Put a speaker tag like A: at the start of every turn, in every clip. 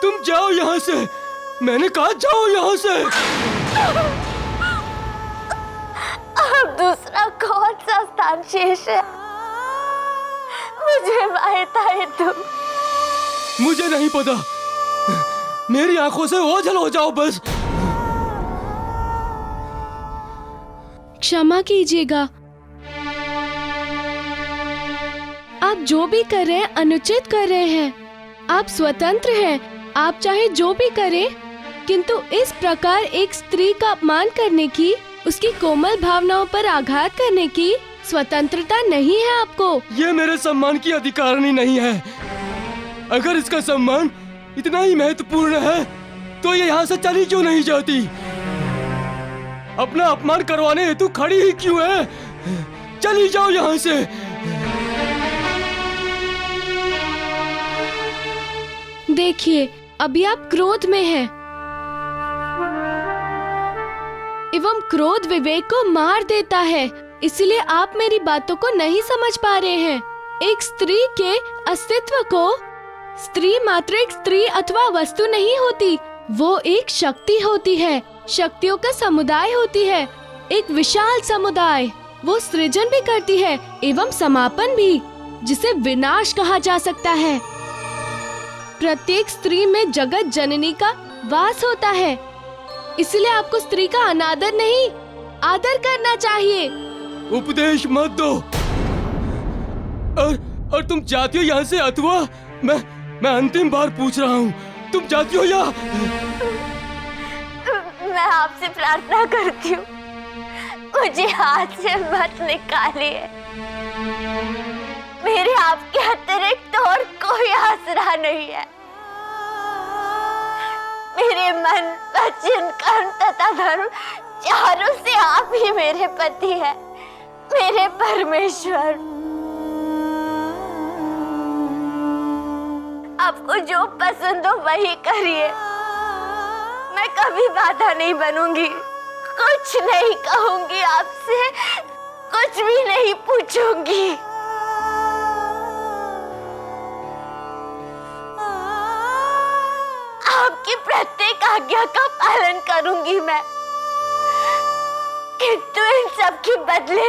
A: तुम जाओ यहाँ से, मैंने कहा जाओ यहाँ से।
B: अब दूसरा कौन सा स्थान शेष है? मुझे मारता है तुम।
A: मुझे नहीं पता, मेरी आंखों से ओझल हो जाओ बस।
C: क्षमा कीजिएगा, आप जो भी कर रहे हैं अनुचित कर रहे हैं। आप स्वतंत्र हैं, आप चाहे जो भी करें, किंतु इस प्रकार एक स्त्री का अपमान करने की, उसकी कोमल भावनाओं पर आघात करने की स्वतंत्रता नहीं है आपको।
A: ये मेरे सम्मान की अधिकारिणी नहीं है। अगर इसका सम्मान इतना ही महत्वपूर्ण है तो ये यहाँ से चली क्यों नहीं जाती? अपना अपमान करवाने हेतु खड़ी ही क्यों है? चली जाओ यहाँ से।
C: देखिए, अभी आप क्रोध में हैं, एवं क्रोध विवेक को मार देता है, इसलिए आप मेरी बातों को नहीं समझ पा रहे हैं। एक स्त्री के अस्तित्व को, स्त्री मात्र एक स्त्री अथवा वस्तु नहीं होती, वो एक शक्ति होती है, शक्तियों का समुदाय होती है, एक विशाल समुदाय। वो सृजन भी करती है एवं समापन भी, जिसे विनाश कहा जा सकता है। प्रत्येक स्त्री में जगत जननी का वास होता है, इसलिए आपको स्त्री का अनादर नहीं, आदर करना चाहिए।
A: उपदेश मत दो। और तुम जाती हो यहाँ से अथवा मैं अंतिम बार पूछ रहा हूँ, तुम जाती हो या?
B: मैं आपसे प्रार्थना करती हूँ, मुझे हाथ से मत निकालिए। मेरे आपके अतिरिक्त और कोई आसरा नहीं है। मेरे मन, वचन, कर्म तथा धर्म चारों से आप ही मेरे पति हैं, मेरे परमेश्वर। आपको जो पसंद हो वही करिए, मैं कभी बाधा नहीं बनूंगी, कुछ नहीं कहूंगी आपसे, कुछ भी नहीं पूछूंगी। आपकी प्रत्येक आज्ञा का पालन करूंगी मैं, किंतु इन सब के बदले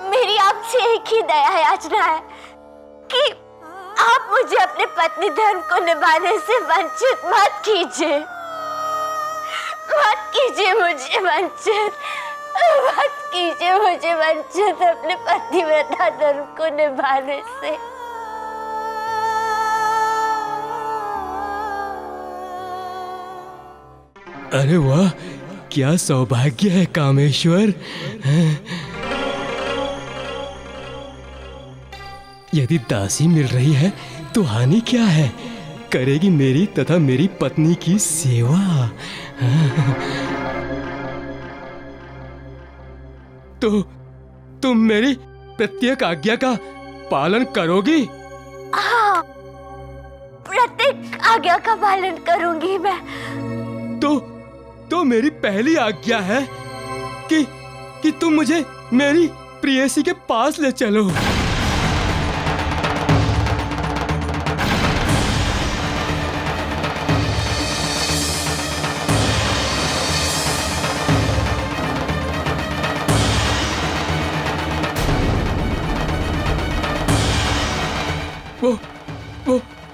B: मेरी आपसे एक ही दया याचना है कि आप मुझे अपने पत्नी धर्म को निभाने से वंचित मत कीजिए, मत कीजिए मुझे वंचित, मत कीजिए मुझे वंचित अपने पतिव्रता धर्म को निभाने से।
A: अरे वाह, क्या सौभाग्य है कामेश्वर। यदि दासी मिल रही है तो हानि क्या है? करेगी मेरी तथा मेरी पत्नी की सेवा। तो तुम मेरी प्रत्येक आज्ञा का पालन करोगी?
B: हाँ, प्रत्येक आज्ञा का पालन करूंगी मैं।
A: तो मेरी पहली आज्ञा है कि तुम मुझे मेरी प्रेयसी के पास ले चलो।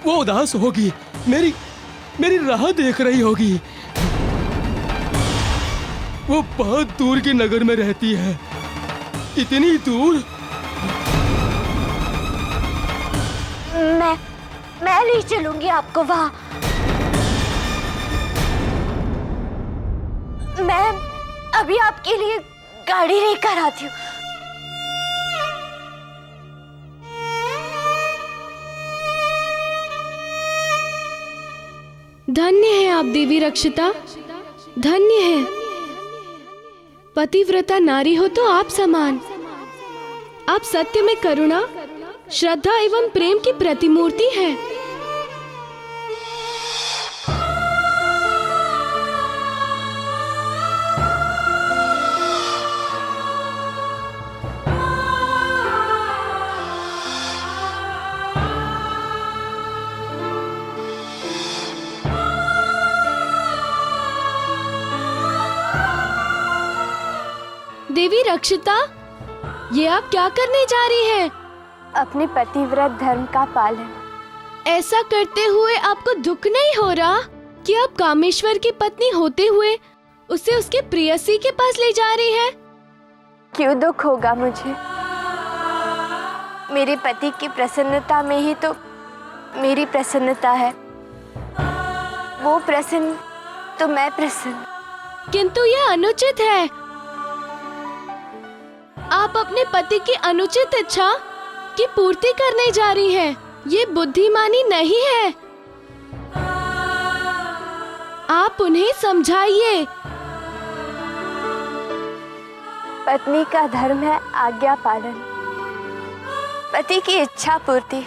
A: वो उदास होगी, मेरी राह देख रही होगी। वो बहुत दूर के नगर में रहती है, इतनी दूर।
B: मैं ले चलूंगी आपको वहाँ। मैं अभी आपके लिए गाड़ी लेकर आती हूँ।
C: धन्य है आप देवी रक्षिता, धन्य है। पतिव्रता नारी हो तो आप समान। आप सत्य में करुणा, श्रद्धा एवं प्रेम की प्रतिमूर्ति है। देवी रक्षिता, ये आप क्या करने जा रही हैं?
B: अपने पतिव्रत धर्म का पालन।
C: ऐसा करते हुए आपको दुख नहीं हो रहा कि आप कामेश्वर की पत्नी होते हुए उसे उसके प्रेयसी के पास ले जा रही हैं?
B: क्यों दुख होगा मुझे? मेरे पति की प्रसन्नता में ही तो मेरी प्रसन्नता है। वो प्रसन्न तो मैं प्रसन्न।
C: किंतु यह अनुचित है। आप अपने पति की अनुचित इच्छा की पूर्ति करने जा रही हैं। ये बुद्धिमानी नहीं है। आप उन्हें समझाइए।
B: पत्नी का धर्म है आज्ञा पालन, पति की इच्छा पूर्ति,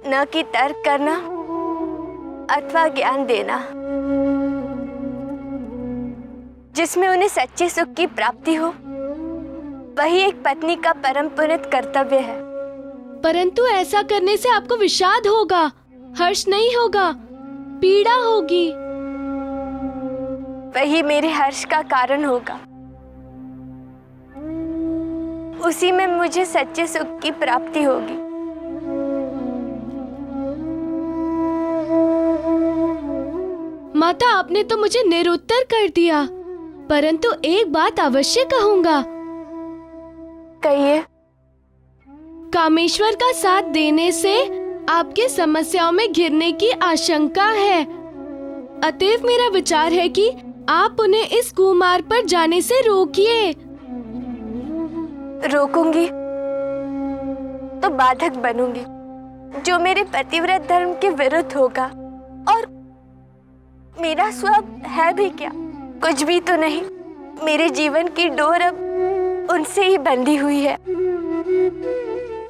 B: न कि तर्क करना अथवा ज्ञान देना, जिसमें उन्हें सच्चे सुख की प्राप्ति हो, वही एक पत्नी का परम पुनीत कर्तव्य है।
C: परंतु ऐसा करने से आपको विषाद होगा, हर्ष नहीं होगा, पीड़ा होगी।
B: वही मेरे हर्ष का कारण होगा। उसी में मुझे सच्चे सुख की प्राप्ति होगी।
C: माता, आपने तो मुझे निरुत्तर कर दिया, परंतु एक बात अवश्य कहूँगा।
B: कहिए।
C: कामेश्वर का साथ देने से आपके समस्याओं में घिरने की आशंका है। अतएव मेरा विचार है कि आप उन्हें इस कुमार्ग पर जाने से रोकिए।
B: रोकूंगी तो बाधक बनूंगी, जो मेरे पतिव्रत धर्म के विरुद्ध होगा। और मेरा स्वभाव है भी क्या? कुछ भी तो नहीं। मेरे जीवन की डोर अब उनसे ही बंधी हुई है।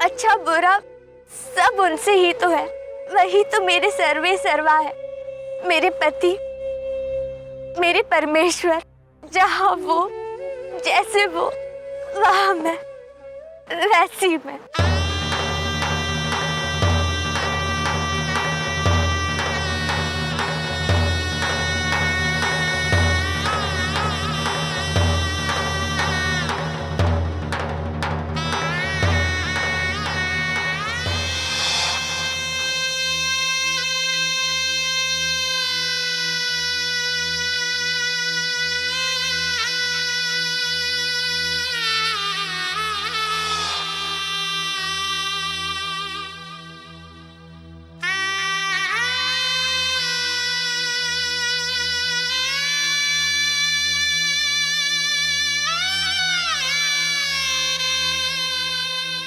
B: अच्छा बुरा सब उनसे ही तो है। वही तो मेरे सर्वे सर्वा है। मेरे पति, मेरे परमेश्वर। जहाँ वो, जैसे वो, वहाँ मैं, वैसी मैं।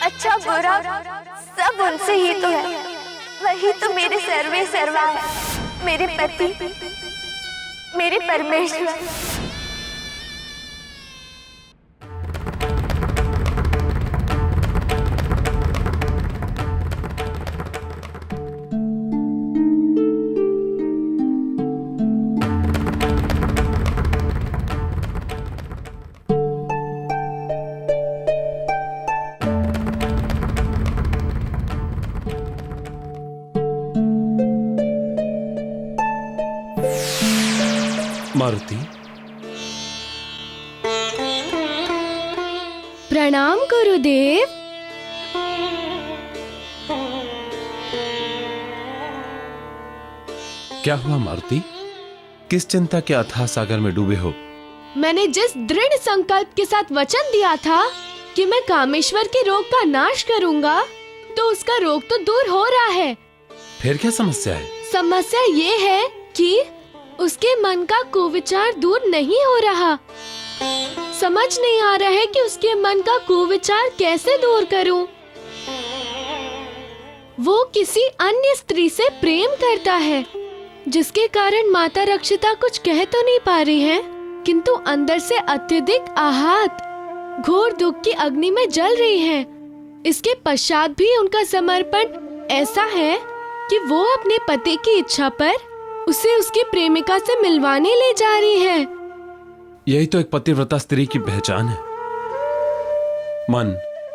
B: अच्छा बुरा सब उनसे ही तो है। वही तो मेरे सर्वे सर्वा है। मेरे पति, मेरे परमेश्वर।
A: मारुति,
C: प्रणाम गुरुदेव।
A: क्या हुआ मारुति? किस चिंता के अथाह सागर में डूबे हो?
C: मैंने जिस दृढ़ संकल्प के साथ वचन दिया था कि मैं कामेश्वर के रोग का नाश करूंगा, तो उसका रोग तो दूर हो रहा है।
A: फिर क्या समस्या है?
C: समस्या ये है कि उसके मन का कुविचार दूर नहीं हो रहा। समझ नहीं आ रहा है कि उसके मन का कुविचार कैसे दूर करूं। वो किसी अन्य स्त्री से प्रेम करता है, जिसके कारण माता रक्षिता कुछ कह तो नहीं पा रही है, किंतु अंदर से अत्यधिक आहत, घोर दुख की अग्नि में जल रही हैं। इसके पश्चात भी उनका समर्पण ऐसा है कि वो अपने पति की इच्छा पर उसे उसकी प्रेमिका से मिलवाने ले जा रही है।
A: यही तो एक पतिव्रता स्त्री की पहचान है। मन,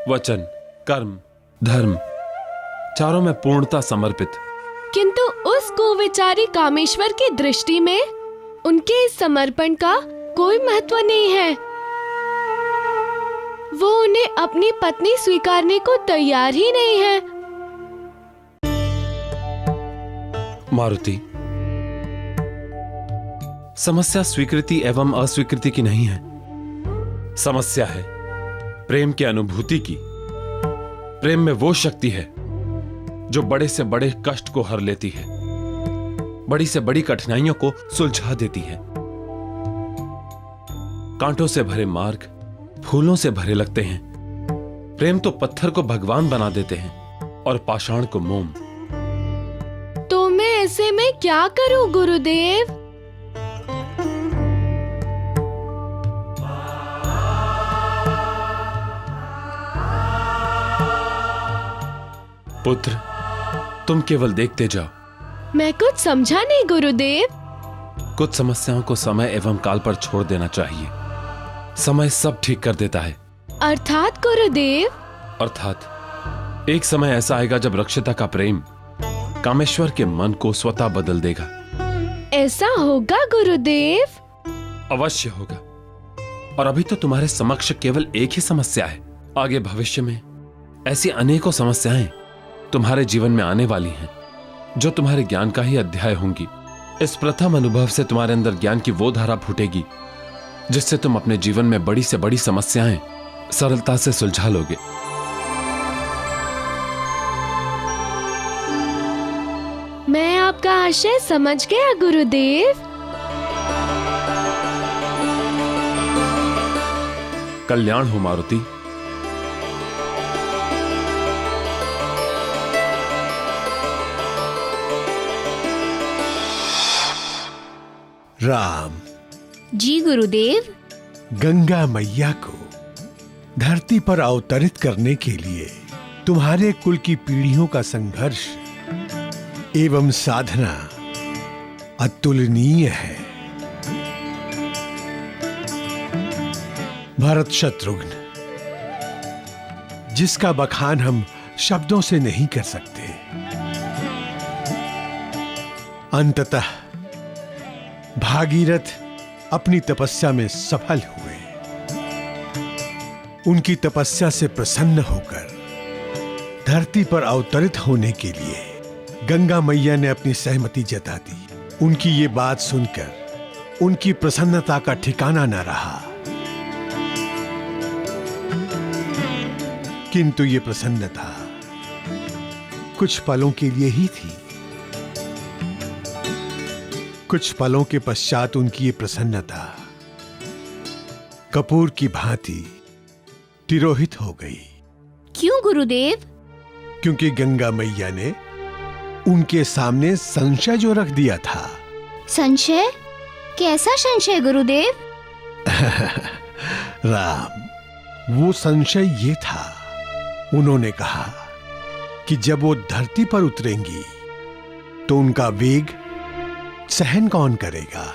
A: वचन, कर्म, धर्म, चारों में पूर्णता समर्पित।
C: किंतु उस कुविचारी कामेश्वर की दृष्टि में उनके इस समर्पण का कोई महत्व नहीं है। वो उन्हें अपनी पत्नी स्वीकारने को तैयार ही नहीं है।
A: मारुति, समस्या स्वीकृति एवं अस्वीकृति की नहीं है। समस्या है प्रेम की अनुभूति की। प्रेम में वो शक्ति है जो बड़े से बड़े कष्ट को हर लेती है, बड़ी से बड़ी कठिनाइयों को सुलझा देती है। कांटों से भरे मार्ग फूलों से भरे लगते हैं। प्रेम तो पत्थर को भगवान बना देते हैं और पाषाण को मोम।
C: तो मैं ऐसे में क्या करूं गुरुदेव?
A: पुत्र, तुम केवल देखते जाओ।
C: मैं कुछ समझा नहीं गुरुदेव।
A: कुछ समस्याओं को समय एवं काल पर छोड़ देना चाहिए। समय सब ठीक कर देता है।
C: अर्थात गुरुदेव?
A: अर्थात एक समय ऐसा आएगा जब रक्षिता का प्रेम कामेश्वर के मन को स्वतः बदल देगा।
C: ऐसा होगा गुरुदेव?
A: अवश्य होगा। और अभी तो तुम्हारे समक्ष केवल एक ही समस्या है। आगे भविष्य में ऐसी अनेकों समस्याएं तुम्हारे जीवन में आने वाली हैं, जो तुम्हारे ज्ञान का ही अध्याय होंगी। इस प्रथम अनुभव से तुम्हारे अंदर ज्ञान की वो धारा फूटेगी जिससे तुम अपने जीवन में बड़ी से बड़ी समस्याएं सरलता से सुलझा लोगे।
C: मैं आपका आशय समझ गया गुरुदेव।
A: कल्याण हो मारुति।
D: राम
E: जी गुरुदेव।
D: गंगा मैया को धरती पर अवतरित करने के लिए तुम्हारे कुल की पीढ़ियों का संघर्ष एवं साधना अतुलनीय है। भरत शत्रुघ्न, जिसका बखान हम शब्दों से नहीं कर सकते, अंततः भागीरथ अपनी तपस्या में सफल हुए। उनकी तपस्या से प्रसन्न होकर धरती पर अवतरित होने के लिए गंगा मैया ने अपनी सहमति जता दी। उनकी ये बात सुनकर उनकी प्रसन्नता का ठिकाना न रहा, किंतु ये प्रसन्नता कुछ पलों के लिए ही थी। कुछ पलों के पश्चात उनकी ये प्रसन्नता कपूर की भांति तिरोहित हो गई।
E: क्यों गुरुदेव?
D: क्योंकि गंगा मैया ने उनके सामने संशय जो रख दिया था।
E: संशय? कैसा संशय गुरुदेव?
D: राम, वो संशय ये था, उन्होंने कहा कि जब वो धरती पर उतरेंगी तो उनका वेग सहन कौन करेगा।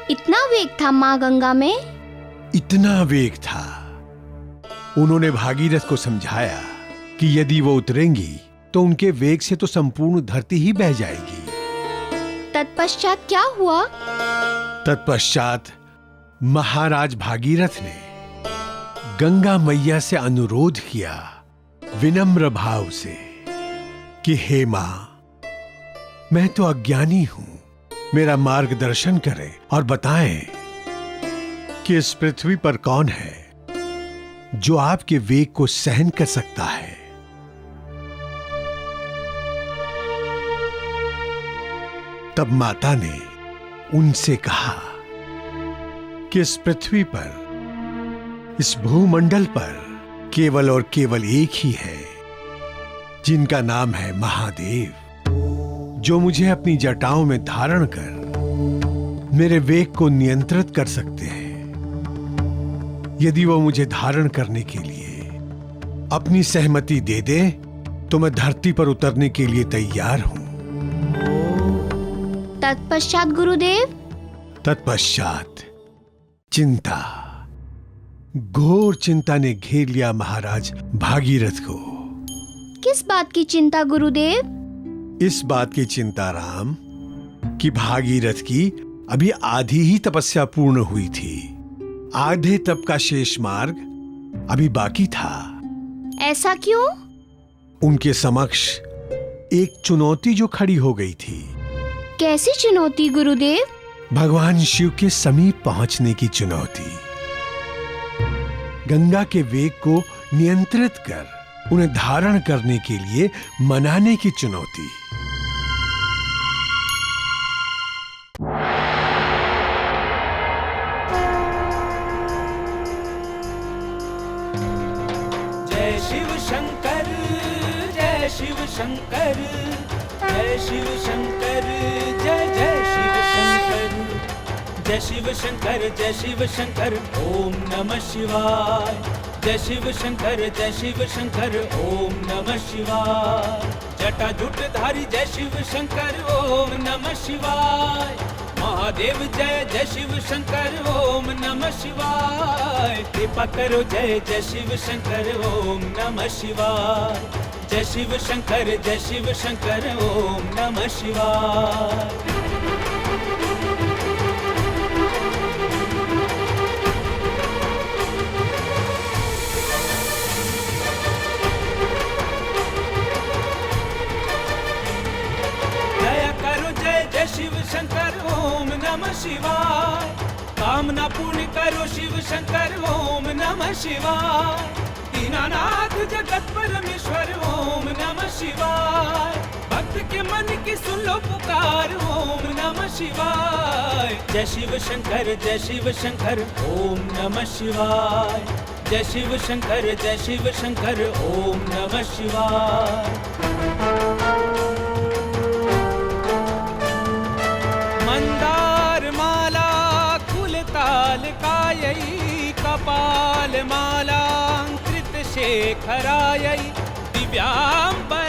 E: इतना वेग था माँ गंगा में?
D: इतना वेग था। उन्होंने भागीरथ को समझाया कि यदि वो उतरेंगी तो उनके वेग से तो संपूर्ण धरती ही बह जाएगी।
E: तत्पश्चात क्या हुआ?
D: तत्पश्चात महाराज भागीरथ ने गंगा मैया से अनुरोध किया विनम्र भाव से कि हे मां, मैं तो अज्ञानी हूं, मेरा मार्गदर्शन करें और बताएं कि इस पृथ्वी पर कौन है जो आपके वेग को सहन कर सकता है। तब माता ने उनसे कहा कि इस पृथ्वी पर, इस भूमंडल पर केवल और केवल एक ही है जिनका नाम है महादेव, जो मुझे अपनी जटाओं में धारण कर मेरे वेग को नियंत्रित कर सकते हैं। यदि वो मुझे धारण करने के लिए अपनी सहमति दे दे तो मैं धरती पर उतरने के लिए तैयार हूं।
E: तत्पश्चात गुरुदेव?
D: तत्पश्चात चिंता, घोर चिंता ने घेर लिया महाराज भागीरथ को।
E: किस बात की चिंता गुरुदेव?
D: इस बात की चिंता राम कि भागीरथ की अभी आधी ही तपस्या पूर्ण हुई थी। आधे तप का शेष मार्ग अभी बाकी था।
E: ऐसा क्यों?
D: उनके समक्ष एक चुनौती जो खड़ी हो गई थी।
E: कैसी चुनौती गुरुदेव?
D: भगवान शिव के समीप पहुंचने की चुनौती। गंगा के वेग को नियंत्रित कर उन्हें धारण करने के लिए मनाने की चुनौती।
F: जय शिव शंकर, जय शिव शंकर, जय शिव शंकर, जय जय शिव शंकर, जय शिव शंकर, जय शिव शंकर, ओम नमः शिवाय। जय शिव शंकर, जय शिव शंकर, ओम नमः शिवाय। जटा जटाजूटधारी जय शिव शंकर, ओम नमः शिवाय। महादेव जय जय शिव शंकर, ओम नमः शिवाय। कृपा करो जय जय शिव शंकर, ओम नमः शिवाय। जय शिव शंकर, जय शिव शंकर, ओम नमः शिवाय। जय शिव शंकर, ओम नमः शिवाय। कामना पूर्ण करो शिव शंकर, ओम नमः शिवाय। दीनानाथ जगत परमेश्वर, ओम नमः शिवाय। भक्त के मन की सुन लो पुकार, ओम नमः शिवाय। जय शिव शंकर, जय शिव शंकर, ओम नमः शिवाय। जय शिव शंकर, जय शिव शंकर, ओम नमः शिवाय। मंदार माला कुलताल कायै, कपाल मालांकृत शेखरायै, दिव्यांबर